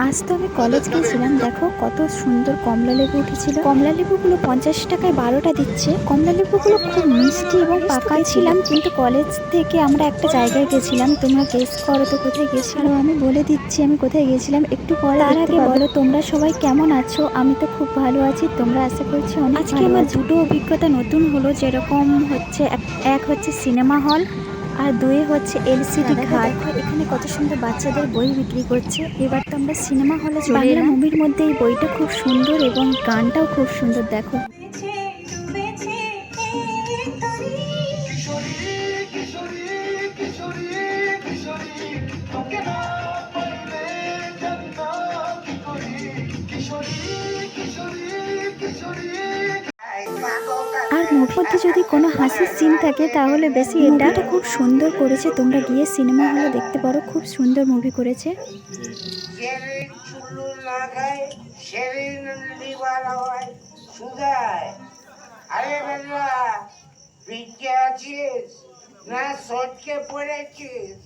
আজ তো আমি কলেজ গেছিলাম, দেখো কত সুন্দর কমলা লেবু উঠেছিল। কমলা লেবুগুলো 50 টাকায় 12টা দিচ্ছে। কমলা লেবুগুলো খুব মিষ্টি এবং পাকা ছিলাম, কিন্তু কলেজ থেকে আমরা একটা জায়গায় গেছিলাম। তোমরা গেস করো তো কোথায় গেছিলাম। আমি বলে দিচ্ছি আমি কোথায় গেছিলাম একটু পরে। তার আগে বলো তোমরা সবাই কেমন আছো? আমি তো খুব ভালো আছি, তোমরা আশা করছি অনেক ভালো আছো। আজকে আমার দুটো অভিজ্ঞতা নতুন হলো, যেরকম হচ্ছে এক হচ্ছে সিনেমা হল, আর দুই হচ্ছে এলসিডি ঘাট। দেখো এখানে কত সুন্দর বাচ্চাদের বই বিক্রি করছে। এবার তো আমরা সিনেমা হলে চলে এলাম। মুভির মধ্যে এই বইটা খুব সুন্দর এবং গানটাও খুব সুন্দর। দেখো আর মুভির মধ্যে যদি কোনো হাসির সিন থাকে তাহলে বেশি এটা খুব সুন্দর করেছে। তোমরা গিয়ে সিনেমা হলে দেখতে পারো, খুব সুন্দর মুভি করেছে। আরে বেলা ভিজে আছিস না সটকে পড়েছিস?